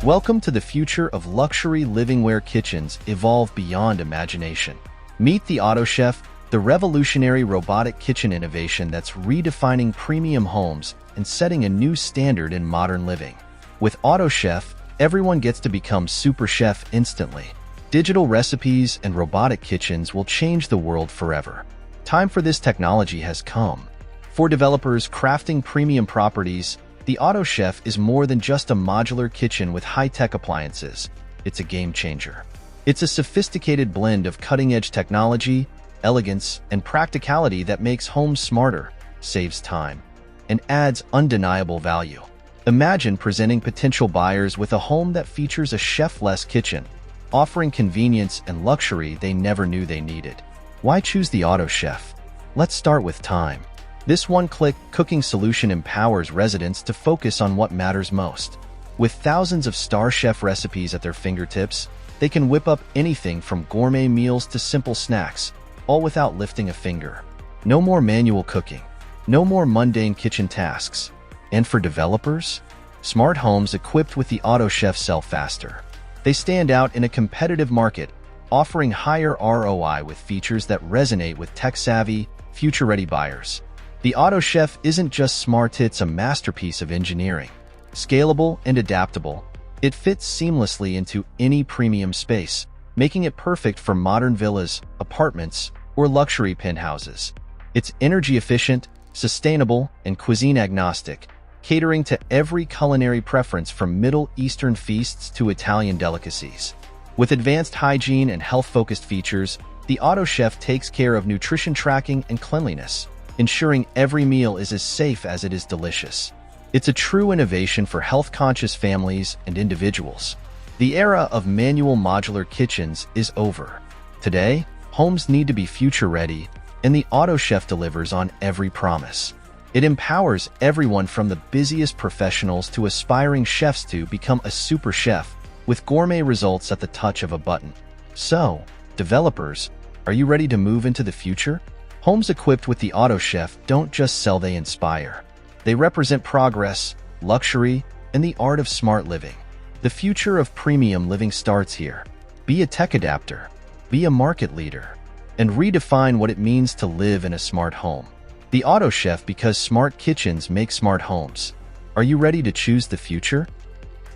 Welcome to the future of luxury livingware kitchens evolve beyond imagination. Meet the AutoChef, the revolutionary robotic kitchen innovation that's redefining premium homes and setting a new standard in modern living. With AutoChef, everyone gets to become super chef instantly. Digital recipes and robotic kitchens will change the world forever. Time for this technology has come. For developers crafting premium properties, the AutoChef is more than just a modular kitchen with high-tech appliances. It's a game changer. It's a sophisticated blend of cutting-edge technology, elegance, and practicality that makes homes smarter, saves time, and adds undeniable value. Imagine presenting potential buyers with a home that features a chef-less kitchen, offering convenience and luxury they never knew they needed. Why choose the AutoChef? Let's start with time. This one-click cooking solution empowers residents to focus on what matters most. With thousands of star chef recipes at their fingertips, they can whip up anything from gourmet meals to simple snacks, all without lifting a finger. No more manual cooking. No more mundane kitchen tasks. And for developers, smart homes equipped with the AutoChef sell faster. They stand out in a competitive market, offering higher ROI with features that resonate with tech-savvy, future-ready buyers. The AutoChef isn't just smart, it's a masterpiece of engineering. Scalable and adaptable, it fits seamlessly into any premium space, making it perfect for modern villas, apartments, or luxury penthouses. It's energy efficient, sustainable, and cuisine agnostic, catering to every culinary preference from Middle Eastern feasts to Italian delicacies. With advanced hygiene and health-focused features, the AutoChef takes care of nutrition tracking and cleanliness, ensuring every meal is as safe as it is delicious. It's a true innovation for health-conscious families and individuals. The era of manual modular kitchens is over. Today, homes need to be future-ready, and the AutoChef delivers on every promise. It empowers everyone from the busiest professionals to aspiring chefs to become a super chef, with gourmet results at the touch of a button. So, developers, are you ready to move into the future? Homes equipped with the AutoChef don't just sell, they inspire. They represent progress, luxury, and the art of smart living. The future of premium living starts here. Be a tech adapter, be a market leader, and redefine what it means to live in a smart home. The AutoChef, because smart kitchens make smart homes. Are you ready to choose the future?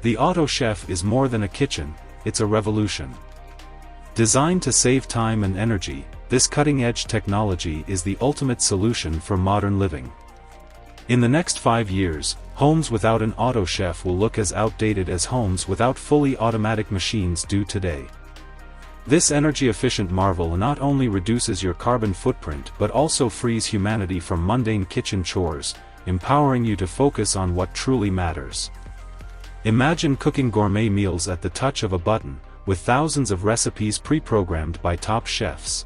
The AutoChef is more than a kitchen, it's a revolution. Designed to save time and energy, this cutting-edge technology is the ultimate solution for modern living. In the next 5 years, homes without an AutoChef will look as outdated as homes without fully automatic machines do today. This energy-efficient marvel not only reduces your carbon footprint but also frees humanity from mundane kitchen chores, empowering you to focus on what truly matters. Imagine cooking gourmet meals at the touch of a button, with thousands of recipes pre-programmed by top chefs.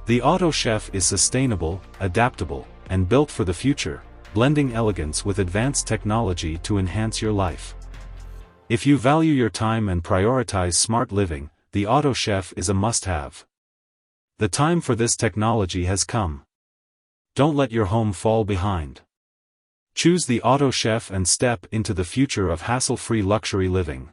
The AutoChef is sustainable, adaptable, and built for the future, blending elegance with advanced technology to enhance your life. If you value your time and prioritize smart living, the AutoChef is a must-have. The time for this technology has come. Don't let your home fall behind. Choose the AutoChef and step into the future of hassle-free luxury living.